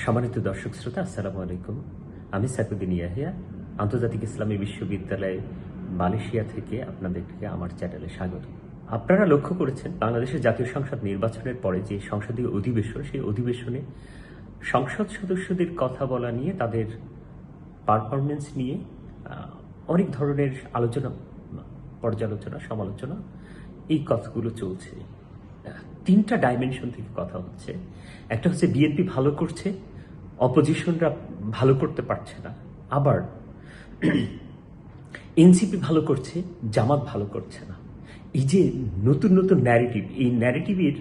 সম্মানিত দর্শক শ্রোতা, আসসালামু আলাইকুম। আমি সাইফুদ্দিন ইয়াহিয়া, আন্তর্জাতিক ইসলামী বিশ্ববিদ্যালয় মালয়েশিয়া থেকে আপনাদেরকে আমার চ্যানেলে স্বাগত। আপনারা লক্ষ্য করেছেন, বাংলাদেশের জাতীয় সংসদ নির্বাচনের পরে যে সংসদীয় অধিবেশন, সেই অধিবেশনে সংসদ সদস্যদের কথা বলা নিয়ে, তাদের পারফরমেন্স নিয়ে অনেক ধরনের আলোচনা, পর্যালোচনা, সমালোচনা, এই কথাগুলো চলছে। তিনটা ডাইমেনশন থেকে কথা হচ্ছে। একটা হচ্ছে বিএনপি ভালো করছে, অপোজিশনরা ভালো করতে পারছে না। আবার এনসিপি ভালো করছে, জামাত ভালো করছে না। এই যে নতুন নতুন ন্যারেটিভ, এই ন্যারেটিভের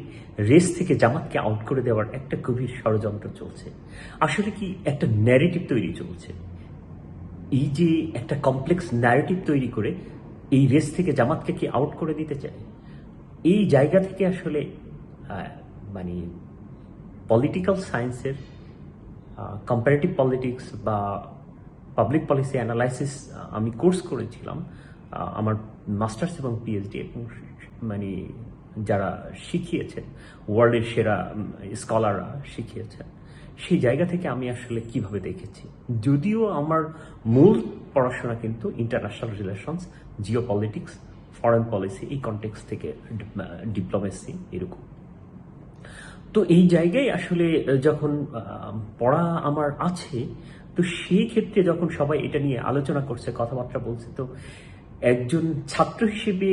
রেস থেকে জামাতকে আউট করে দেওয়ার একটা গভীর ষড়যন্ত্র চলছে। আসলে কি একটা ন্যারেটিভ তৈরি চলছে। এই যে একটা কমপ্লেক্স ন্যারেটিভ তৈরি করে এই রেস থেকে জামাতকে কি আউট করে দিতে চায়, এই জায়গা থেকে আসলে মানে পলিটিক্যাল সায়েন্সের কম্পারেটিভ পলিটিক্স বা পাবলিক পলিসি অ্যানালাইসিস আমি কোর্স করেছিলাম, আমার মাস্টার্স এবং পিএইচডি, এবং মানে যারা শিখিয়েছেন, ওয়ার্ল্ডের সেরা স্কলাররা শিখিয়েছেন, সেই জায়গা থেকে আমি আসলে কিভাবে দেখেছি। যদিও আমার মূল পড়াশোনা কিন্তু international relations, Jio politics, foreign policy, এই কনটেক্সট থেকে, ডিপ্লোমেসি, এরকম। তো এই জায়গায় আসলে যখন পড়া আমার আছে, তো সেই ক্ষেত্রে যখন সবাই এটা নিয়ে আলোচনা করছে, কথাবার্তা বলছে, তো একজন ছাত্র হিসেবে,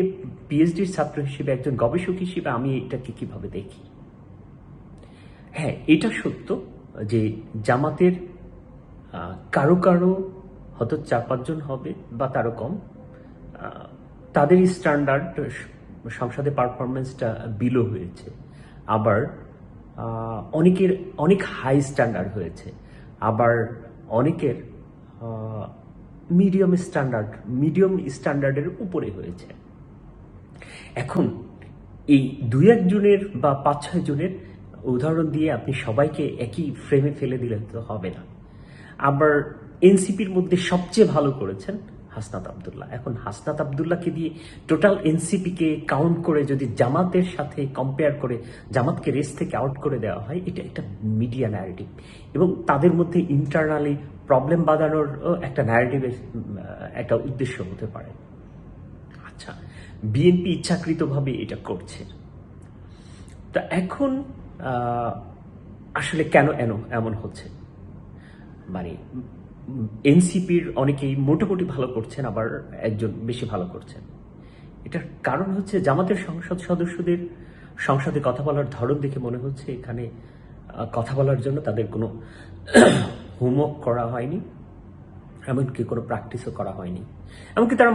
পিএইচডির ছাত্র হিসেবে, একজন গবেষক হিসেবে আমি এটাকে কিভাবে দেখি। হ্যাঁ, এটা সত্য যে জামাতের কারো কারো হয়তো 4-5 জন হবে বা তারও কম, তাদের স্ট্যান্ডার্ড সংসদে পারফরমেন্সটা বিলো হয়েছে। আবার অনেকের অনেক হাই স্ট্যান্ডার্ড হয়েছে, আবার অনেকের মিডিয়াম স্ট্যান্ডার্ডের উপরে হয়েছে। এখন এই 2-1 জনের বা 5-6 জনের উদাহরণ দিয়ে আপনি সবাইকে একই ফ্রেমে ফেলে দিলে তো হবে না। আবার এনসিপির মধ্যে সবচেয়ে ভালো করেছেন হাসনাত আবদুল্লাহ। এখন হাসনাত আবদুল্লাহকে দিয়ে টোটাল এনসিপিকে কাউন্ট করে যদি জামাতের সাথে কম্পেয়ার করে জামাতকে রেস থেকে আউট করে দেওয়া হয়, এটা একটা মিডিয়া ন্যারেটিভ, এবং তাদের মধ্যে ইন্টারনালি প্রবলেম বাঁধানোর একটা ন্যারেটিভের একটা উদ্দেশ্য হতে পারে। আচ্ছা, বিএনপি ইচ্ছাকৃতভাবে এটা করছে। তা এখন আসলে কেন এমন হচ্ছে, মানে এনসিপির অনেকেই মোটামুটি ভালো করছেন, আবার একজন বেশি ভালো করছেন। এটার কারণ হচ্ছে জামাতের সংসদ সদস্যদের সংসদে কথা বলার ধরন দেখে মনে হচ্ছে এখানে কথা বলার জন্য তাদের কোনো হোমওয়ার্ক করা হয়নি, এমনকি কোনো প্র্যাকটিসও করা হয়নি। এমনকি তারা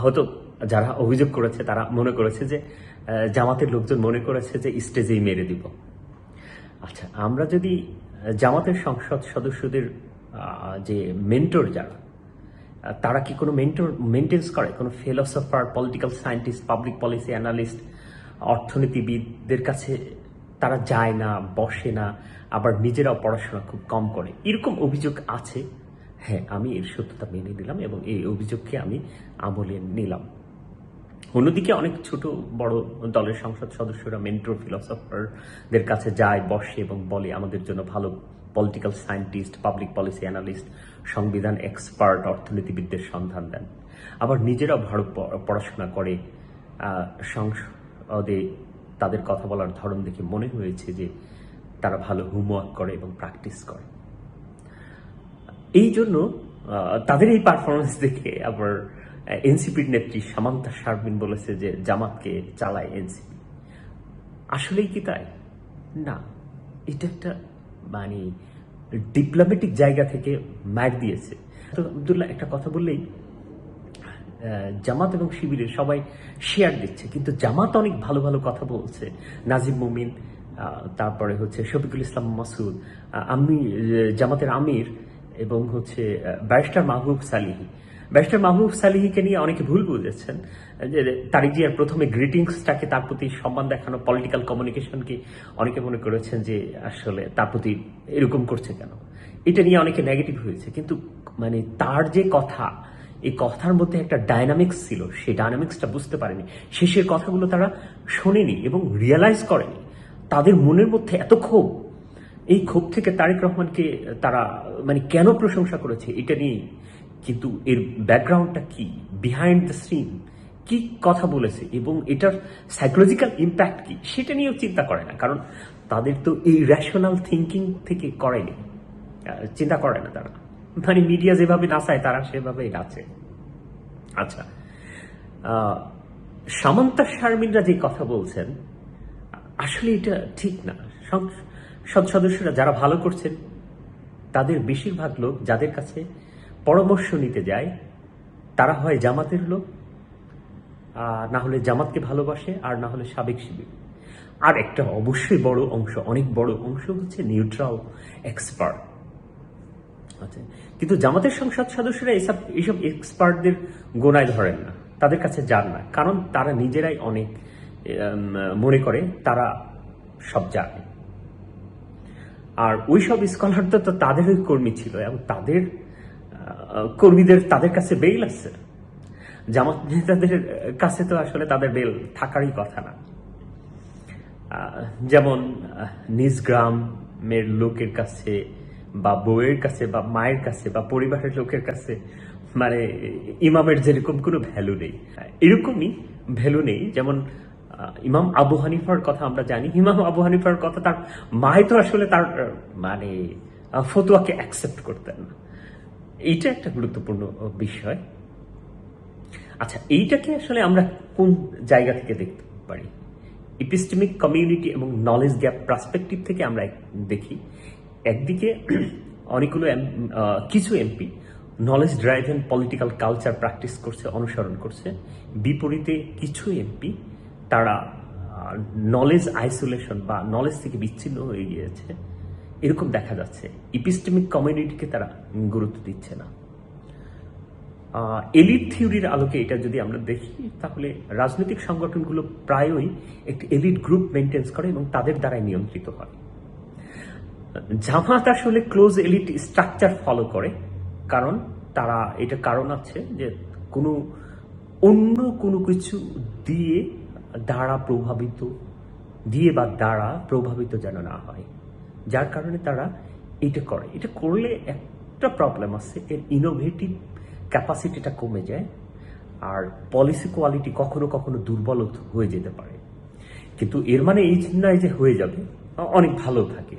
হয়তো, যারা অভিযোগ করেছে তারা মনে করেছে যে জামাতের লোকজন মনে করেছে যে স্টেজেই মেরে দিব। আচ্ছা, আমরা যদি জামাতের সংসদ সদস্যদের যে মেন্টর যারা, তারা কি কোনো মেনটেন্স করে? কোনো philosopher, political scientist, public policy analyst, অর্থনীতিবিদদের কাছে তারা যায় না, বসে না, আবার নিজেরাও পড়াশোনা খুব কম করে, এরকম অভিযোগ আছে। হ্যাঁ, আমি এর সত্যতা মেনে নিলাম এবং এই অভিযোগকে আমি আমলে নিলাম। অন্যদিকে অনেক ছোট বড় দলের সংসদ সদস্যরা মেন্টর, ফিলোসফারদের কাছে যায়, বসে এবং বলে আমাদের জন্য ভালো political scientist, public policy analyst, সংবিধান এক্সপার্ট, অর্থনীতিবিদদের সন্ধান দেন। আবার নিজেরাও ভালো পড়াশোনা করে। সংসদে তাদের কথা বলার ধরন দেখে মনে হয়েছে যে তারা ভালো হোমওয়ার্ক করে এবং প্র্যাকটিস করে। এই জন্য তাদের এই পারফরমেন্স দেখে আবার এনসিপির নেত্রী সামান্তা শারমিন বলেছে যে জামাতকে চালায় এনসিপি। আসলেই কি তাই? না, এটা একটা মানে ডিপ্লোম্যাটিক জায়গা থেকে মার দিয়েছে। তো আবদুল্লাহ একটা কথা বললেই জামাত এবং শিবিরের সবাই শেয়ার দিচ্ছে, কিন্তু জামাত অনেক ভালো ভালো কথা বলছে। নাজিম মুমিন, তারপরে হচ্ছে শফিকুল ইসলাম মাসুদ, জামাতের আমির, এবং হচ্ছে ব্যারিস্টার মাহবুব সালিহিকে নিয়ে অনেকে ভুল বুঝেছেন যে তারিক জিয়ার প্রথমে গ্রিটিংসটাকে, তার প্রতি সম্মান দেখানো, পলিটিক্যাল কমিউনিকেশনকে অনেকে মনে করেছেন যে আসলে তার প্রতি এরকম করছে কেন, এটা নিয়ে অনেকে নেগেটিভ হয়েছে। কিন্তু মানে তার যে কথা, এই কথার মধ্যে একটা ডায়নামিক্স ছিল, সেই ডায়নামিক্সটা বুঝতে পারেনি। শেষের কথাগুলো তারা শোনেনি এবং রিয়েলাইজ করেনি। তাদের মনের মধ্যে এত ক্ষোভ এই ক্ষোভ থেকে তারেক রহমানকে তারা মানে কেন প্রশংসা করেছে এটা নিয়ে, কিন্তু এর ব্যাকগ্রাউন্ডটা কি, বিহাইন্ড দ্য সিন কি কথা বলেছে এবং এটার সাইকোলজিক্যাল ইম্প্যাক্ট কি সেটা নিয়েও চিন্তা করে না। কারণ তাদের তো এই রেশনাল থিঙ্কিং থেকে করেনি, চিন্তা করে না তারা। মানে মিডিয়া যেভাবে নাচায় তারা সেভাবেই নাচে। আচ্ছা, সামান্তা শারমিনরা যে কথা বলছেন আসলে এটা ঠিক না। সব সদস্যরা যারা ভালো করছেন তাদের বেশিরভাগ লোক যাদের কাছে পরামর্শ নিতে যায় তারা হয় জামাতের লোক, না হলে জামাতকে ভালোবাসে, আর না হলে সাবেক শিবির। আর একটা অবশ্যই বড় অংশ, অনেক বড় অংশ হচ্ছে নিউট্রাল এক্সপার্ট। আচ্ছা, কিন্তু জামাতের সংসদ সদস্যরা এইসব এক্সপার্টদের গোনায় ধরেন না, তাদের কাছে যান না, কারণ তারা নিজেরাই অনেক মনে করে তারা সব জানে। আর ওই সব স্কলারদের তো তাদেরই কর্মী ছিল এবং তাদের কর্মীদের তাদের কাছে বেল আছে। জামাত নেতাদের কাছে তো আসলে তাদের বেল থাকারই কথা না। যেমন নিজ গ্রামের লোকের কাছে বা বউয়ের কাছে বা মায়ের কাছে বা পরিবারের লোকের কাছে মানে ইমামের যেরকম কোনো ভ্যালু নেই, এরকমই ভ্যালু নেই। যেমন ইমাম আবু হানিফার কথা আমরা জানি, ইমাম আবু হানিফার কথা তার মায় তো আসলে তার মানে ফতোয়াকে অ্যাকসেপ্ট করতেন না। এইটা একটা গুরুত্বপূর্ণ বিষয়। আচ্ছা, এইটাকে আসলে আমরা কোন জায়গা থেকে দেখতে পারি? ইপিস্টেমিক কমিউনিটি এবং নলেজ গ্যাপ পার্সপেক্টিভ থেকে আমরা দেখি। একদিকে অনেকগুলো কিছু MP knowledge driven political culture practice করছে, অনুসরণ করছে। বিপরীতে কিছু এমপি তারা নলেজ আইসোলেশন বা নলেজ থেকে বিচ্ছিন্ন হয়ে গিয়েছে, এরকম দেখা যাচ্ছে। ইপিস্টেমিক কমিউনিটিকে তারা গুরুত্ব দিচ্ছে না। এলিট থিওরির আলোকে এটা যদি আমরা দেখি তাহলে রাজনৈতিক সংগঠনগুলো প্রায়ই একটি এলিট গ্রুপ মেনটেন্স করে এবং তাদের দ্বারাই নিয়ন্ত্রিত হয়। জামাত আসলে ক্লোজ এলিট স্ট্রাকচার ফলো করে, কারণ তারা এটা কারণ আছে যে অন্য কোনো কিছু দিয়ে দ্বারা প্রভাবিত যেন না হয়, যার কারণে তারা এটা করে। এটা করলে একটা প্রবলেম আছে, এর ইনোভেটিভ ক্যাপাসিটিটা কমে যায় আর পলিসি কোয়ালিটি কখনো কখনো দুর্বল হয়ে যেতে পারে। কিন্তু এর মানে এই নয় যে হয়ে যাবে, অনেক ভালো থাকে।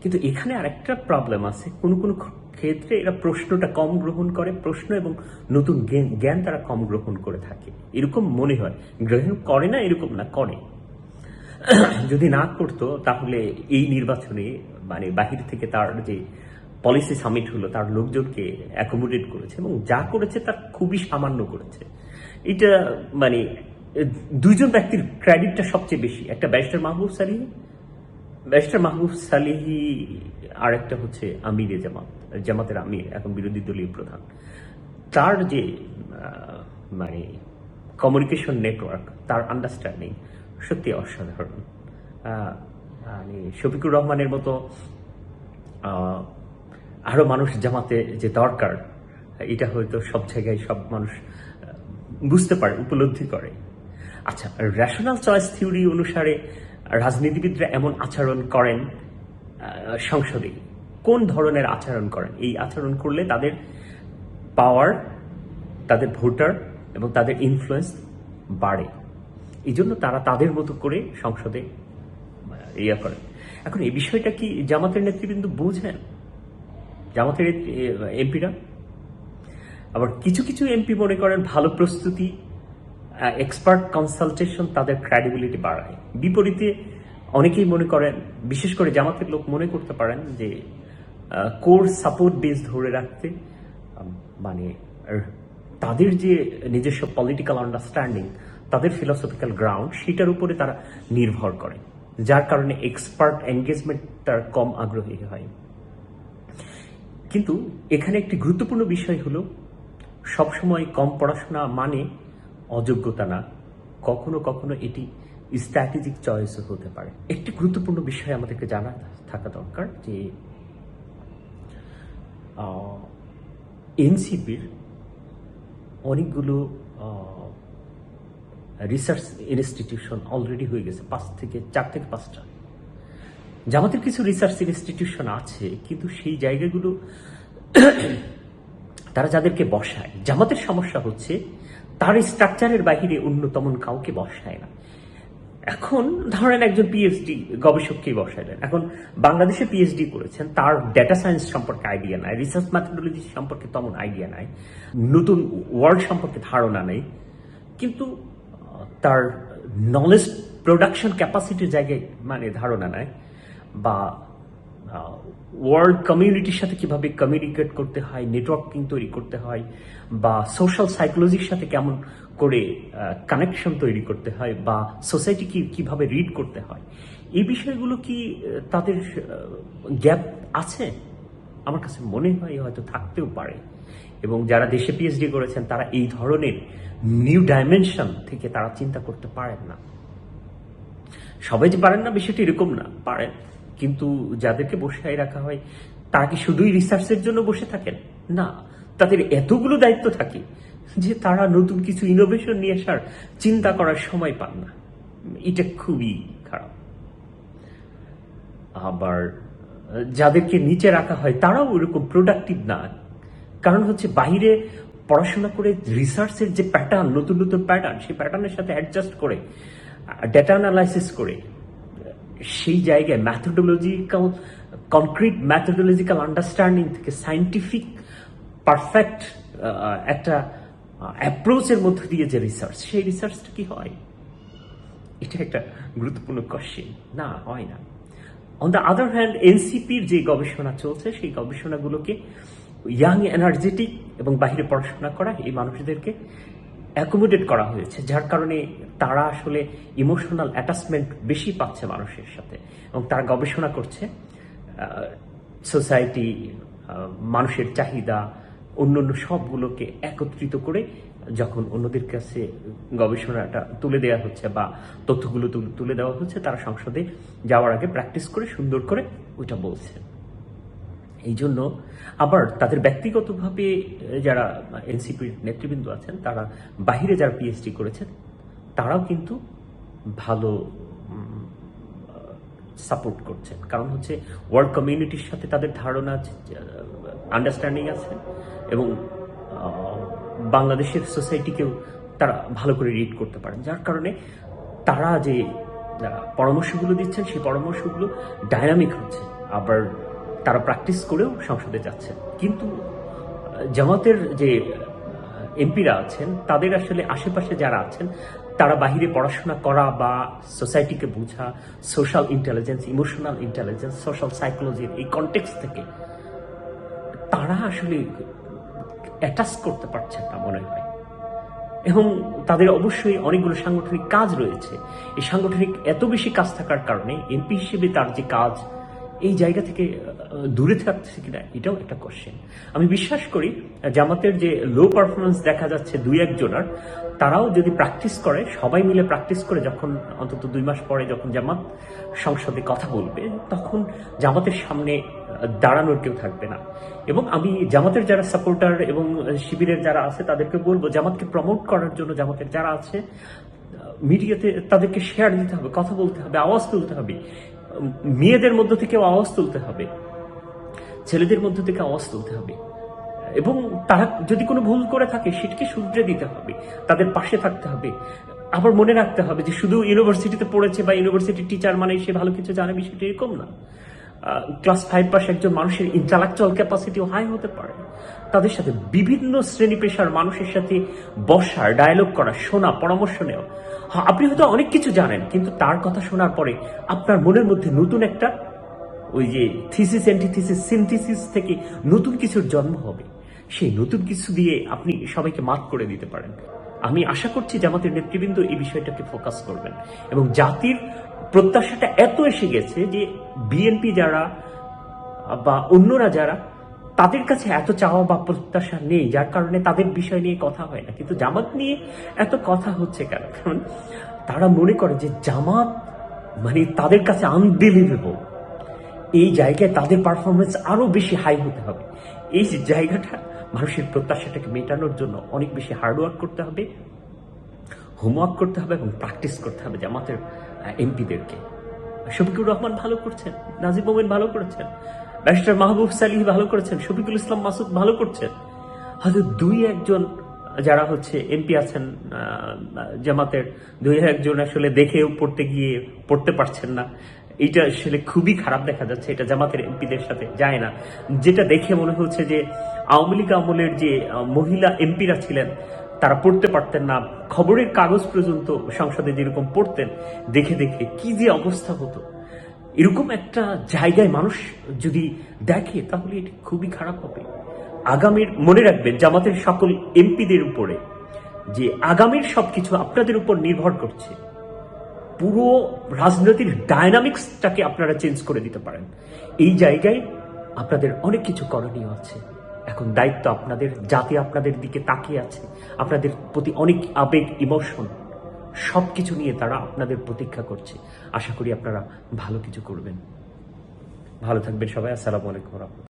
কিন্তু এখানে আরেকটা প্রবলেম আছে, কোনো কোনো ক্ষেত্রে এরা প্রশ্নটা কম গ্রহণ করে, প্রশ্ন এবং নতুন জ্ঞান তারা কম গ্রহণ করে থাকে, এরকম মনে হয়। গ্রহণ করে না এরকম না, করে। যদি না করতো তাহলে এই নির্বাচনে মানে বাহির থেকে তার যে পলিসি সামিট হলো তার লোকজনকে অ্যাকোমোডেট করেছে এবং যা করেছে তার খুবই সামান্য করেছে। এটা মানে দুইজন ব্যক্তির ক্রেডিটটা সবচেয়ে বেশি, একটা ব্যারিস্টার মাহবুব সালেহি আর একটা হচ্ছে আমিরে জামাতের আমির, এখন বিরোধী দলীয় প্রধান। তার যে মানে কমিউনিকেশন নেটওয়ার্ক, তার আন্ডারস্ট্যান্ডিং সত্যি অসাধারণ। মানে শফিকুর রহমানের মতো আরো মানুষ জামাতে যে দরকার, এটা হয়তো সব জায়গায় সব মানুষ বুঝতে পারে, উপলব্ধি করে। আচ্ছা, রেশনাল চয়েস থিওরি অনুসারে রাজনীতিবিদরা এমন আচরণ করেন সংসদে, কোন ধরনের আচরণ করেন? এই আচরণ করলে তাদের পাওয়ার, তাদের ভোটার এবং তাদের ইনফ্লুয়েন্স বাড়ে, এই জন্য তারা তাদের মতো করে সংসদে ইয়া করেন। এখন এই বিষয়টা কি জামাতের নেতৃবৃন্দ বুঝেন? জামাতের এমপিরা আবার কিছু কিছু এমপি মনে করেন ভালো প্রস্তুতি, এক্সপার্ট কনসালটেশন তাদের ক্রেডিবিলিটি বাড়ায়। বিপরীতে অনেকেই মনে করেন, বিশেষ করে জামাতের লোক মনে করতে পারেন যে কোর সাপোর্ট বেস ধরে রাখতে মানে তাদের যে নিজস্ব পলিটিক্যাল আন্ডারস্ট্যান্ডিং, তাদের ফিলসফিক্যাল গ্রাউন্ড, সেটার উপরে তারা নির্ভর করে, যার কারণে এক্সপার্ট এনগেজমেন্ট তার কম আগ্রহী হয়। কিন্তু এখানে একটি গুরুত্বপূর্ণ বিষয় হলো, সবসময় কম পড়াশোনা মানে অযোগ্যতা না, কখনো কখনো এটি স্ট্র্যাটেজিক চয়েসও হতে পারে। একটি গুরুত্বপূর্ণ বিষয় আমাদেরকে জানা থাকা দরকার যে এনসিপির অনেকগুলো রিসার্চ ইনস্টিটিউশন অলরেডি হয়ে গেছে, 4 থেকে 5টা। জামাতের কিছু রিসার্চ ইনস্টিটিউশন আছে, কিন্তু সেই জায়গাগুলো তারা যাদেরকে বসায়, জামাতের সমস্যা হচ্ছে তার স্ট্রাকচারের বাহিরে অন্যতম কাউকে বসায় না। এখন ধরেন একজন পিএইচডি গবেষককেই বসাইলেন, এখন বাংলাদেশে পিএইচডি করেছেন, তার ডেটা সায়েন্স সম্পর্কে আইডিয়া নাই, রিসার্চ ম্যাথোডোলজি সম্পর্কে তেমন আইডিয়া নাই, নতুন ওয়ার্ড সম্পর্কে ধারণা নেই, কিন্তু তার নলেজ প্রোডাকশন ক্যাপাসিটির জায়গায় মানে ধারণা নাই, বা ওয়ার্ল্ড কমিউনিটির সাথে কিভাবে কমিউনিকেট করতে হয়, নেটওয়ার্কিং তৈরি করতে হয়, বা সোশ্যাল সাইকোলজির সাথে কেমন করে কানেকশন তৈরি করতে হয়, বা সোসাইটি কিভাবে রিড করতে হয়, এই বিষয়গুলো কি তাদের গ্যাপ আছে? আমার কাছে মনে হয় হয়তো থাকতেও পারে। এবং যারা দেশে পিএইচডি করেছেন তারা এই ধরনের নিউ ডাইমেনশন থেকে তারা চিন্তা করতে পারেন না। সবাই যে পারেন না বিষয়টি এরকম না, পারেন, কিন্তু যাদেরকে বসায় রাখা হয় তারা কি শুধুই রিসার্চের জন্য বসে থাকেন? না, তাদের এতগুলো দায়িত্ব থাকে যে তারা নতুন কিছু ইনোভেশন নিয়ে আসার চিন্তা করার সময় পান না। এটা খুবই খারাপ। আবার যাদেরকে নিচে রাখা হয় তারাও ওরকম প্রোডাক্টিভ না, কারণ হচ্ছে বাইরে পড়াশোনা করে রিসার্চের যে প্যাটার্ন, নতুন নতুন প্যাটার্ন, সেই প্যাটার্নের সাথে অ্যাডজাস্ট করে ডেটা অ্যানালাইসিস করে সেই জায়গায় ম্যাথোডোলজিক্যাল কনক্রিট ম্যাথোডোলজিক্যাল আন্ডারস্ট্যান্ডিং থেকে সায়েন্টিফিক পারফেক্ট একটা অ্যাপ্রোচের মধ্য দিয়ে যে রিসার্চ, সেই রিসার্চটা কি হয়? এটা একটা গুরুত্বপূর্ণ কোশ্চেন। না, হয় না। অন দ্য আদার হ্যান্ড এনসিপির যে গবেষণা চলছে সেই গবেষণাগুলোকে ইয়াং এনার্জেটিক এবং বাহিরে পড়াশোনা করা এই মানুষদেরকে অ্যাকোমোডেট করা হয়েছে, যার কারণে তারা আসলে ইমোশনাল অ্যাটাচমেন্ট বেশি পাচ্ছে মানুষের সাথে, এবং তারা গবেষণা করছে সোসাইটি, মানুষের চাহিদা, অন্যান্য সবগুলোকে একত্রিত করে যখন অন্যদের কাছে গবেষণাটা তুলে দেওয়া হচ্ছে বা তথ্যগুলো তুলে দেওয়া হচ্ছে, তারা সংসদে যাওয়ার আগে প্র্যাকটিস করে সুন্দর করে ওইটা বলছে। এই জন্য আবার তাদের ব্যক্তিগতভাবে যারা এনসিপির নেতৃবৃন্দ আছেন, তারা বাহিরে যারা পিএইচডি করেছেন, তারাও কিন্তু ভালো সাপোর্ট করছেন, কারণ হচ্ছে ওয়ার্ল্ড কমিউনিটির সাথে তাদের ধারণা আন্ডারস্ট্যান্ডিং আছে, এবং বাংলাদেশের সোসাইটিকেও তারা ভালো করে রিড করতে পারেন, যার কারণে তারা যে পরামর্শগুলো দিচ্ছেন সেই পরামর্শগুলো ডাইনামিক হচ্ছে। আবার তারা প্র্যাকটিস করেও সংসদে যাচ্ছেন। কিন্তু জামাতের যে এমপিরা আছেন, তাদের আসলে আশেপাশে যারা আছেন, তারা বাহিরে পড়াশোনা করা বা সোসাইটিকে বোঝা, social intelligence, emotional intelligence, social সাইকোলজির এই কনটেক্সট থেকে তারা আসলে অ্যাটাচ করতে পারছেন না মনে হয়। এবং তাদের অবশ্যই অনেকগুলো সাংগঠনিক কাজ রয়েছে। এই সাংগঠনিক এত বেশি কাজ থাকার কারণে এমপি হিসেবে তার যে কাজ, এই জায়গা থেকে দূরে থাকছে কিনা, এটাও একটা কোশ্চেন। আমি বিশ্বাস করি জামাতের যে লো পারফরমেন্স দেখা যাচ্ছে দুই একজনের, তারাও যদি প্র্যাকটিস করে, সবাই মিলে প্র্যাকটিস করে, যখন অন্তত 2 মাস পরে যখন জামাত সংসদে কথা বলবে, তখন জামাতের সামনে দাঁড়ানোর কেউ থাকবে না। এবং আমি জামাতের যারা সাপোর্টার এবং শিবিরের যারা আছে তাদেরকে বলবো, জামাতকে প্রমোট করার জন্য জামাতের যারা আছে মিডিয়াতে তাদেরকে শেয়ার দিতে হবে, কথা বলতে হবে, আওয়াজ তুলতে হবে। মেয়েদের মধ্য থেকেও আওয়াজ তুলতে হবে, ছেলেদের মধ্য থেকে আওয়াজ তুলতে হবে, এবং তারা যদি কোনো ভুল করে থাকে সেটাকে শুধরে দিতে হবে, তাদের পাশে থাকতে হবে। আবার মনে রাখতে হবে যে শুধু ইউনিভার্সিটিতে পড়েছে বা ইউনিভার্সিটির টিচার মানে সে ভালো কিছু জানে, বিষয়টা এরকম না। ক্লাস 5 পাস একজন মানুষের ইন্টালেকচুয়াল ক্যাপাসিটিও হাই হতে পারে। তাদের সাথে বিভিন্ন শ্রেণী পেশার মানুষের সাথে বসা, ডায়ালগ করা, শোনা, পরামর্শ নেওয়া। হ্যাঁ, আপনি হয়তো অনেক কিছু জানেন, কিন্তু তার কথা শোনার পরে আপনার মনের মধ্যে নতুন একটা ওই যে থিসিস, অ্যান্টিথিসিস, সিনথিসিস থেকে নতুন কিছুর জন্ম হবে। সেই নতুন কিছু দিয়ে আপনি সবাইকে মাত করে দিতে পারেন। আমি আশা করছি জামাতের নেতৃবৃন্দ এই বিষয়টাকে ফোকাস করবেন, এবং জাতির প্রত্যাশাটা এত এসে গেছে যে বিএনপি যারা বা অন্যরা যারা, তাদের কাছে এত চাওয়া বা প্রত্যাশা নেই, যার কারণে তাদের বিষয় নিয়ে কথা হয় না। কিন্তু জামাত নিয়ে এত কথা হচ্ছে কেন? কারণ তারা মনে করে যে জামাত মানে তাদের কাছে আনবিলিভেবল। এই জায়গায় তাদের পারফরমেন্স আরো বেশি হাই হতে হবে। এই যে জায়গাটা, মানুষের প্রত্যাশাটাকে মেটানোর জন্য অনেক বেশি হার্ডওয়ার্ক করতে হবে, হোমওয়ার্ক করতে হবে, এবং প্র্যাকটিস করতে হবে জামাতের এমপিদেরকে। শফিকুর রহমান ভালো করছেন, নাজিব মোমেন ভালো করেছেন, ব্যারিস্টার মাহবুব সালিহ ভালো করেছেন, শফিকুল ইসলাম মাসুদ ভালো করছেন। হয়তো দুই একজন যারা হচ্ছে এমপি আছেন জামাতের, দুই একজন আসলে দেখে পড়তে গিয়ে পড়তে পারছেন না। এটা আসলে খুবই খারাপ দেখা যাচ্ছে, এটা জামাতের এমপিদের সাথে যায় না। যেটা দেখে মনে হচ্ছে যে আওয়ামী লীগ আমলের যে মহিলা এমপিরা ছিলেন তারা পড়তে পারতেন না, খবরের কাগজ পর্যন্ত সংসদে যেরকম পড়তেন, দেখে দেখে কি যে অবস্থা হতো। এরকম একটা জায়গায় মানুষ যদি দেখে তাহলে এটি খুবই খারাপ হবে। আগামীর মনে রাখবেন জামাতের সকল এমপিদের উপরে যে আগামীর সবকিছু আপনাদের উপর নির্ভর করছে। পুরো রাজনীতির ডায়নামিক্সটাকে আপনারা চেঞ্জ করে দিতে পারেন। এই জায়গায় আপনাদের অনেক কিছু করণীয় আছে। এখন দায়িত্ব আপনাদের, জাতি আপনাদের দিকে তাকিয়ে আছে, আপনাদের প্রতি অনেক আবেগ, ইমোশন সবকিছু নিয়ে তারা আপনাদের প্রতীক্ষা করছে। আশা করি আপনারা ভালো কিছু করবেন। ভালো থাকবেন সবাই। আসসালামু আলাইকুম।